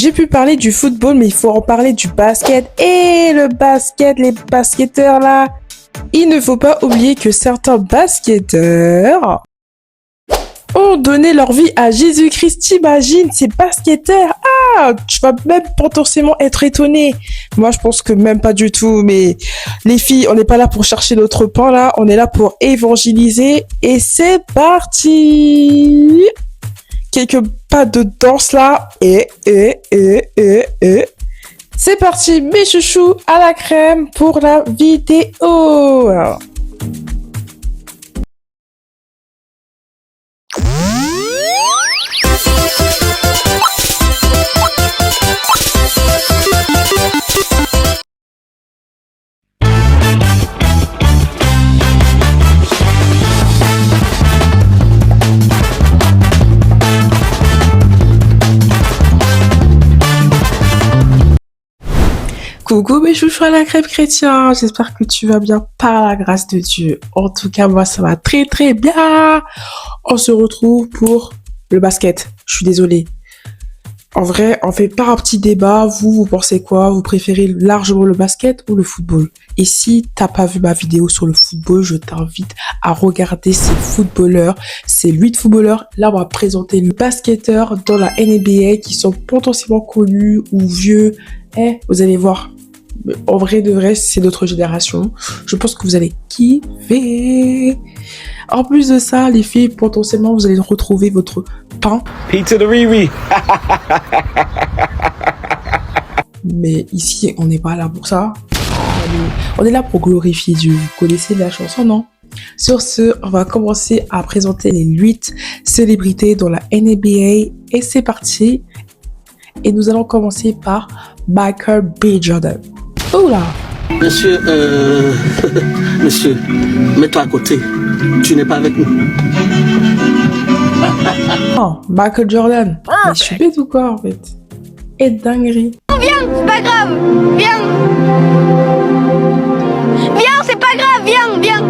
J'ai pu parler du football, mais il faut en parler du basket. Et le basket, les basketteurs là. Il ne faut pas oublier que certains basketteurs ont donné leur vie à Jésus-Christ. T'imagines, ces basketteurs. Ah, tu vas même potentiellement être étonné. Moi, je pense que même pas du tout. Mais les filles, on n'est pas là pour chercher notre pain là. On est là pour évangéliser. Et c'est parti. Quelques pas de danse là. C'est parti, mes chouchous, à la crème pour la vidéo. Coucou mes chouchous à la crème chrétien, j'espère que tu vas bien par la grâce de Dieu. En tout cas, moi ça va très très bien. On se retrouve pour le basket. Je suis désolée. En vrai, on fait pas un petit débat. Vous pensez quoi? Vous préférez largement le basket ou le football? Et si t'as pas vu ma vidéo sur le football, je t'invite à regarder ces footballeurs, ces 8 footballeurs. Là, on va présenter les basketteurs dans la NBA qui sont potentiellement connus ou vieux. Vous allez voir. En vrai de vrai, c'est notre génération. Je pense que vous allez kiffer. En plus de ça, les filles, potentiellement, vous allez retrouver votre pain. Pizza de Riri. Mais ici, on n'est pas là pour ça. On est là pour glorifier Dieu. Vous connaissez la chanson, non? Sur ce, on va commencer à présenter les 8 célébrités dans la NBA. Et c'est parti. Et nous allons commencer par Michael B. Jordan. Oula! Monsieur, monsieur, mets-toi à côté. Tu n'es pas avec nous. Oh, Michael Jordan. Mais je suis bête ou quoi, en fait? Et dinguerie. Viens, c'est pas grave. Viens. Viens, c'est pas grave. Viens.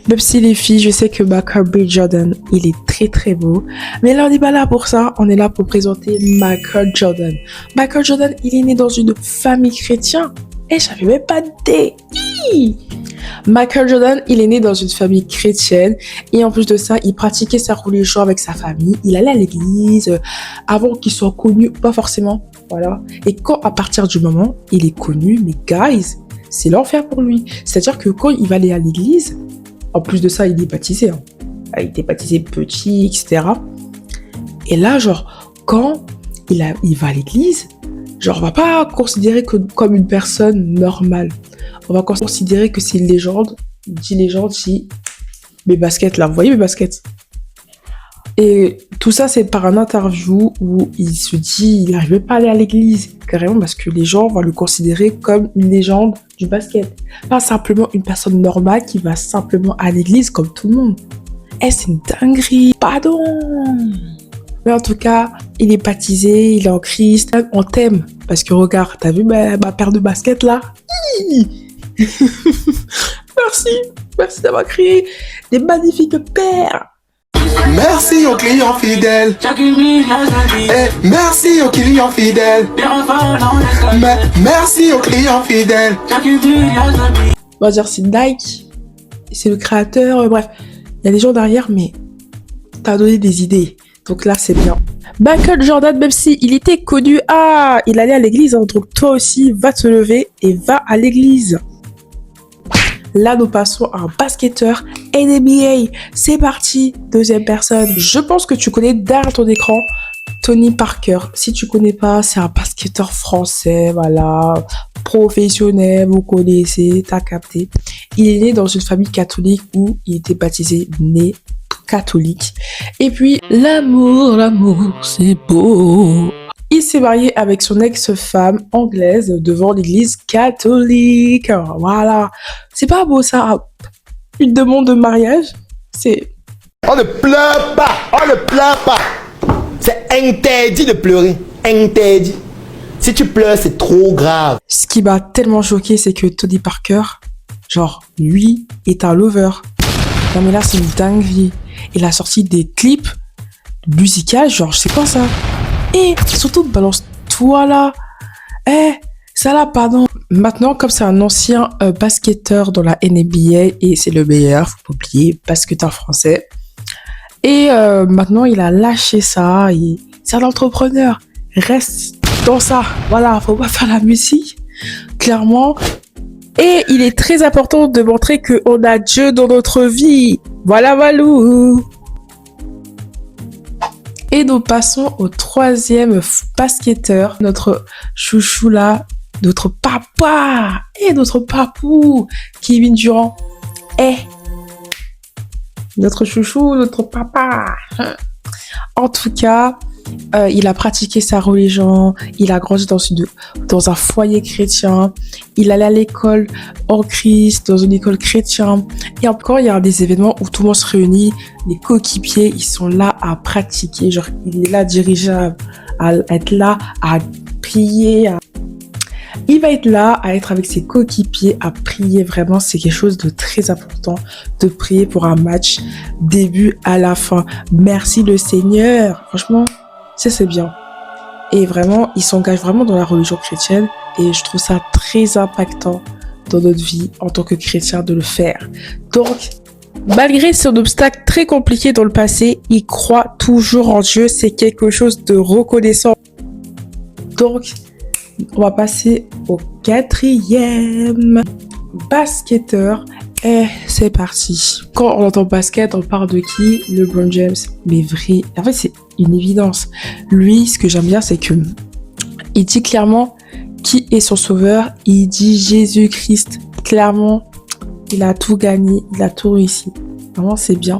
Même si les filles, je sais que Michael B. Jordan, il est très très beau. Mais là, on n'est pas là pour ça. On est là pour présenter Michael Jordan. Michael Jordan, il est né dans une famille chrétienne. Et j'avais même pas d'idée. Michael Jordan, il est né dans une famille chrétienne. Et en plus de ça, il pratiquait sa religion avec sa famille. Il allait à l'église avant qu'il soit connu, pas forcément. Voilà. Et quand, à partir du moment, il est connu, mais guys, c'est l'enfer pour lui. C'est-à-dire que quand il va aller à l'église, en plus de ça, il est baptisé. Hein. Il était baptisé petit, etc. Et là, genre, quand il va à l'église, genre, on va pas considérer comme une personne normale. On va considérer que c'est une légende. Dit légende, si mes baskets là, vous voyez mes baskets? Et tout ça, c'est par un interview où il se dit, il n'arrivait pas à aller à l'église, carrément, parce que les gens vont le considérer comme une légende du basket. Pas simplement une personne normale qui va simplement à l'église comme tout le monde. C'est une dinguerie. Pardon. Mais en tout cas, il est baptisé, il est en Christ, on t'aime. Parce que regarde, t'as vu ma paire de baskets là? Merci d'avoir créé des magnifiques paires. Merci aux clients fidèles. Merci aux clients fidèles. Merci aux clients fidèles. On va dire c'est Nike, c'est le créateur, bref. Il y a des gens derrière, mais t'as donné des idées. Donc là, c'est bien. Michael Jordan, même si il était connu, il allait à l'église, hein, donc toi aussi, va te lever et va à l'église. Là, nous passons à un basketteur NBA. C'est parti, deuxième personne. Je pense que tu connais derrière ton écran Tony Parker. Si tu connais pas, c'est un basketteur français, voilà, professionnel, vous connaissez, t'as capté. Il est né dans une famille catholique où il était baptisé né catholique. Et puis, l'amour, c'est beau. Il s'est marié avec son ex-femme anglaise devant l'église catholique. Voilà. C'est pas beau ça? Une demande de mariage? C'est... On ne pleure pas. On ne pleure pas. C'est interdit de pleurer. Interdit. Si tu pleures, c'est trop grave. Ce qui m'a tellement choqué, c'est que Tony Parker, genre, lui, est un lover. Non mais là, c'est une dinguerie. Il a sorti des clips musicaux, genre, je sais quoi ça? Et surtout, balance toi là, ça là, pardon. Maintenant, comme c'est un ancien basketteur dans la NBA et c'est le meilleur, faut pas oublier, basketteur français. Et maintenant, il a lâché ça. C'est un entrepreneur. Reste dans ça. Voilà, faut pas faire la musique, clairement. Et il est très important de montrer qu'on a Dieu dans notre vie. Voilà, Valou. Et nous passons au troisième basketteur, notre chouchou là, notre papa et notre papou, Kevin Durant. Notre chouchou, notre papa. En tout cas, il a pratiqué sa religion, il a grandi dans un foyer chrétien, il allait à l'école en Christ, dans une école chrétienne. Et encore, il y a des événements où tout le monde se réunit, les coéquipiers, ils sont là à pratiquer, genre il est là dirigé à être là, à prier, il va être là à être avec ses coéquipiers, à prier. Vraiment, c'est quelque chose de très important de prier pour un match, début à la fin. Merci le Seigneur. Franchement, c'est bien. Et vraiment, il s'engage vraiment dans la religion chrétienne et je trouve ça très impactant dans notre vie en tant que chrétien de le faire. Donc, malgré son obstacle très compliqué dans le passé, il croit toujours en Dieu. C'est quelque chose de reconnaissant. Donc, on va passer au quatrième basketteur. Et c'est parti. Quand on entend basket, on parle de qui? LeBron James. Mais vrai. En fait, c'est une évidence. Lui, ce que j'aime bien, c'est que il dit clairement qui est son sauveur. Il dit Jésus-Christ. Clairement, il a tout gagné. Il a tout réussi. Vraiment, c'est bien.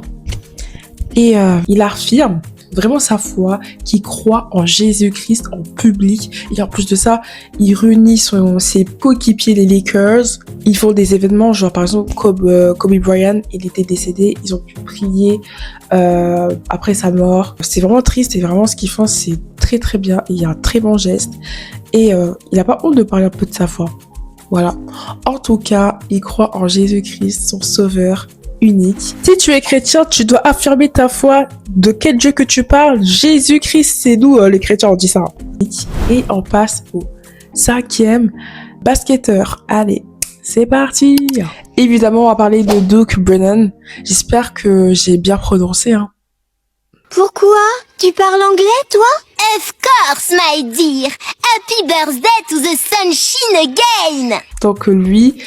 Et il affirme vraiment sa foi, qui croit en Jésus-Christ en public. Et en plus de ça, il réunit ses coéquipiers, les Lakers. Ils font des événements, genre par exemple Kobe Bryant, il était décédé. Ils ont pu prier après sa mort. C'est vraiment triste et vraiment ce qu'ils font, c'est très très bien. Il y a un très bon geste. Et il n'a pas honte de parler un peu de sa foi. Voilà. En tout cas, il croit en Jésus-Christ, son sauveur unique. Si tu es chrétien, tu dois affirmer ta foi. De quel Dieu que tu parles? Jésus-Christ, c'est nous les chrétiens, on dit ça. Et on passe au cinquième basketteur. Allez, c'est parti. Évidemment, on va parler de Duke Brennan. J'espère que j'ai bien prononcé. Pourquoi? Tu parles anglais, toi? Of course, my dear. Happy birthday to the sunshine again. Donc lui,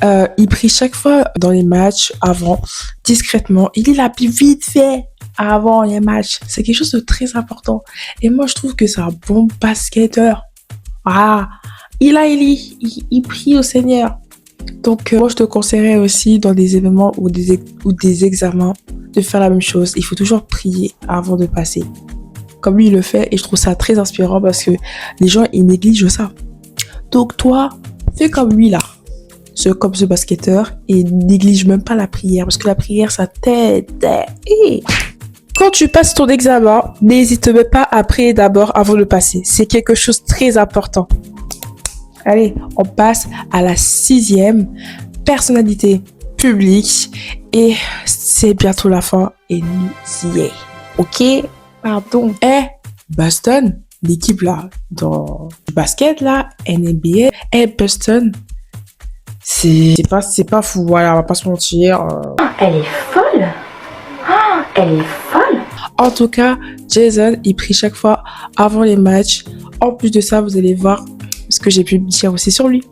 il prie chaque fois dans les matchs, avant, discrètement. Il lit la Bible vite fait avant les matchs. C'est quelque chose de très important. Et moi, je trouve que c'est un bon basketteur. Ah, il lit, il prie au Seigneur. Donc moi, je te conseillerais aussi dans des événements ou des examens de faire la même chose. Il faut toujours prier avant de passer. Comme lui, il le fait et je trouve ça très inspirant parce que les gens, ils négligent ça. Donc toi, fais comme lui là. Comme ce basketteur et néglige même pas la prière parce que la prière, ça t'aide. Et quand tu passes ton examen, n'hésite même pas à prier d'abord avant de passer. C'est quelque chose de très important. Allez, on passe à la sixième personnalité publique et c'est bientôt la fin et nous y est. Ok? Pardon. Boston, l'équipe là, dans le basket là, NBA, Boston, c'est pas fou, voilà, on va pas se mentir. Elle est folle. Elle est folle. En tout cas, Jason, il prie chaque fois avant les matchs. En plus de ça, vous allez voir ce que j'ai pu dire aussi sur lui.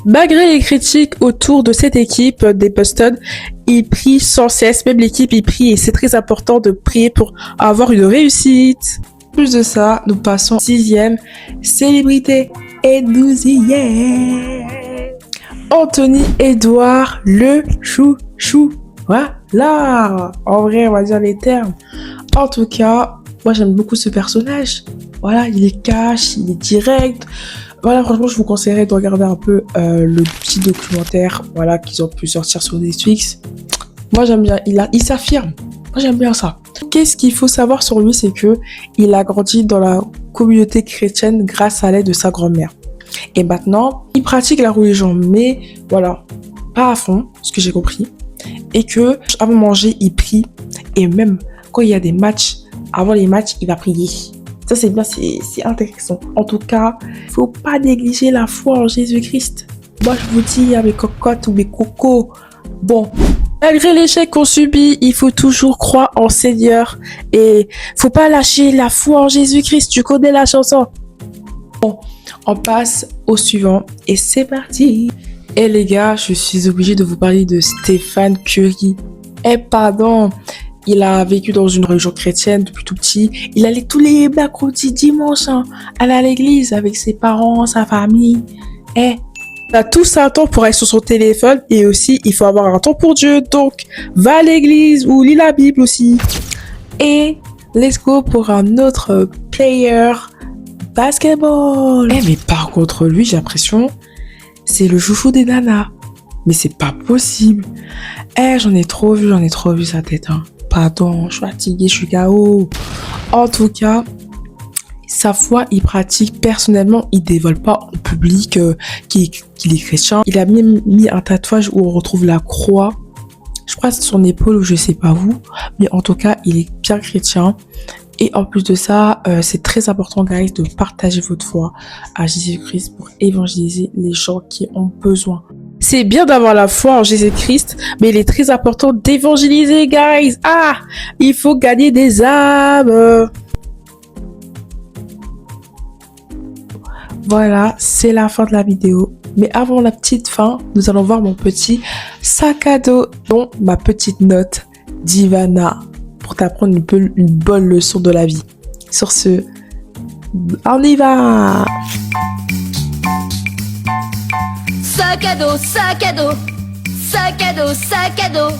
Malgré les critiques autour de cette équipe des Boston, il prie sans cesse. Même l'équipe, il prie et c'est très important de prier pour avoir une réussite. Plus de ça, nous passons sixième célébrité et nous y est. Anthony Edouard, le chouchou. Voilà. En vrai, on va dire les termes. En tout cas, moi j'aime beaucoup ce personnage. Voilà, il est cash, il est direct. Voilà, franchement, je vous conseillerais de regarder un peu le petit documentaire, voilà, qu'ils ont pu sortir sur Netflix. Moi, j'aime bien. Il s'affirme. Moi, j'aime bien ça. Qu'est-ce qu'il faut savoir sur lui, c'est que il a grandi dans la communauté chrétienne grâce à l'aide de sa grand-mère. Et maintenant, il pratique la religion, mais voilà, pas à fond, ce que j'ai compris. Et que avant de manger, il prie. Et même quand il y a des matchs, avant les matchs, il va prier. Ça, c'est bien, c'est intéressant. En tout cas, faut pas négliger la foi en Jésus-Christ. Moi, je vous dis, mes cocottes ou mes cocos, bon, malgré l'échec qu'on subit, il faut toujours croire en Seigneur. Et faut pas lâcher la foi en Jésus-Christ. Tu connais la chanson. Bon, on passe au suivant. Et c'est parti. Et les gars, je suis obligée de vous parler de Stéphane Curie. Pardon. Il a vécu dans une religion chrétienne depuis tout petit. Il allait tous les mercredis, dimanches, aller à l'église avec ses parents, sa famille. Il a tout ça un temps pour être sur son téléphone et aussi il faut avoir un temps pour Dieu. Donc, va à l'église ou lis la Bible aussi. Et let's go pour un autre player basketball. Mais par contre, lui, j'ai l'impression, c'est le chouchou des nanas. Mais c'est pas possible. J'en ai trop vu sa tête. Pardon, je suis fatiguée, je suis KO. En tout cas, sa foi, il pratique personnellement, il dévoile pas en public qu'il est chrétien. Il a mis un tatouage où on retrouve la croix. Je crois sur son épaule ou je sais pas où. Mais en tout cas, il est bien chrétien. Et en plus de ça, c'est très important, guys, de partager votre foi à Jésus-Christ pour évangéliser les gens qui ont besoin. C'est bien d'avoir la foi en Jésus-Christ, mais il est très important d'évangéliser, guys. Il faut gagner des âmes. Voilà, c'est la fin de la vidéo. Mais avant la petite fin, nous allons voir mon petit sac à dos, dont ma petite note d'Ivana, pour t'apprendre une bonne leçon de la vie. Sur ce, on y va! Sac à dos, sac à dos, sac à dos, sac à dos.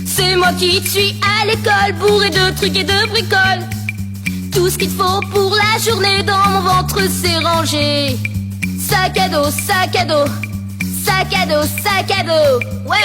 C'est moi qui suis à l'école, bourré de trucs et de bricoles. Tout ce qu'il faut pour la journée dans mon ventre c'est rangé. Sac à dos, sac à dos, sac à dos, sac à dos. Ouais!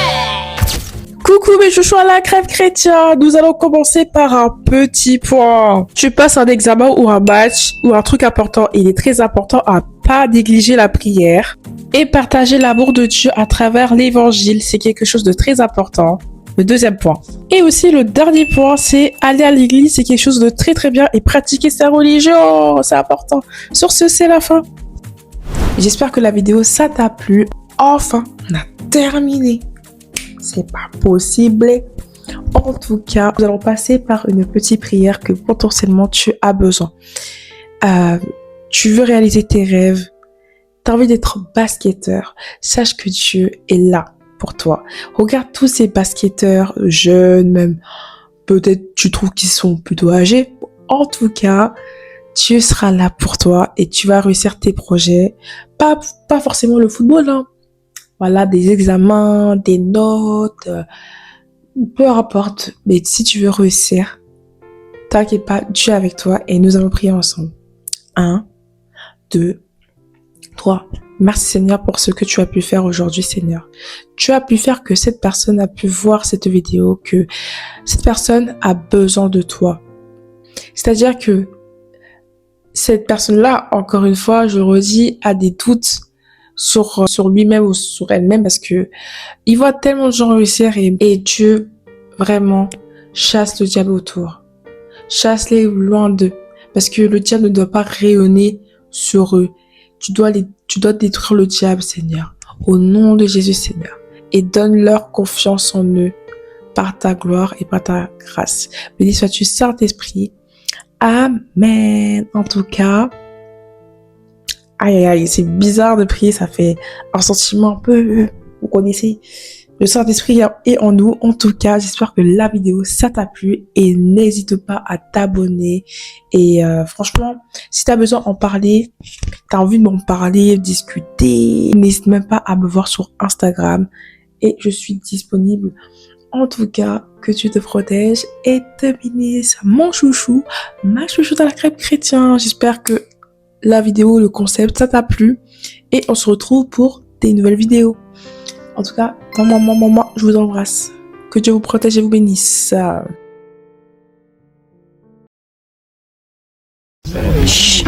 Coucou mes chouchous à la crève chrétien, nous allons commencer par un petit point. Tu passes un examen ou un match ou un truc important, il est très important à pas négliger la prière et partager l'amour de Dieu à travers l'évangile, c'est quelque chose de très important. Le deuxième point. Et aussi le dernier point, c'est aller à l'église, c'est quelque chose de très très bien et pratiquer sa religion, c'est important. Sur ce, c'est la fin. J'espère que la vidéo ça t'a plu. Enfin, on a terminé. C'est pas possible. En tout cas, nous allons passer par une petite prière que potentiellement tu as besoin. Tu veux réaliser tes rêves, tu as envie d'être basketteur, sache que Dieu est là pour toi. Regarde tous ces basketteurs jeunes, même peut-être tu trouves qu'ils sont plutôt âgés. En tout cas, Dieu sera là pour toi et tu vas réussir tes projets. Pas forcément le football, Voilà, des examens, des notes, peu importe. Mais si tu veux réussir, t'inquiète pas, Dieu est avec toi et nous allons prier ensemble. 1, 2, 3. Merci Seigneur pour ce que tu as pu faire aujourd'hui, Seigneur. Tu as pu faire que cette personne a pu voir cette vidéo, que cette personne a besoin de toi. C'est-à-dire que cette personne-là, encore une fois, je redis, a des doutes sur lui-même ou sur elle-même parce que il voit tellement de gens réussir et Dieu vraiment chasse le diable autour. Chasse-les loin d'eux parce que le diable ne doit pas rayonner sur eux. Tu dois détruire le diable, Seigneur, au nom de Jésus, Seigneur, et donne-leur confiance en eux par ta gloire et par ta grâce. Béni sois-tu, Saint-Esprit. Amen. En tout cas, aïe, c'est bizarre de prier, ça fait un sentiment un peu, vous connaissez, le Saint-Esprit est en nous. En tout cas, j'espère que la vidéo, ça t'a plu et n'hésite pas à t'abonner. Et franchement, si t'as besoin d'en parler, t'as envie de m'en parler, discuter, n'hésite même pas à me voir sur Instagram et je suis disponible. En tout cas, que tu te protèges et te bénisses. Mon chouchou, ma chouchou dans la crêpe chrétien. J'espère que la vidéo, le concept, ça t'a plu. Et on se retrouve pour des nouvelles vidéos. En tout cas, maman, je vous embrasse. Que Dieu vous protège et vous bénisse. Chut.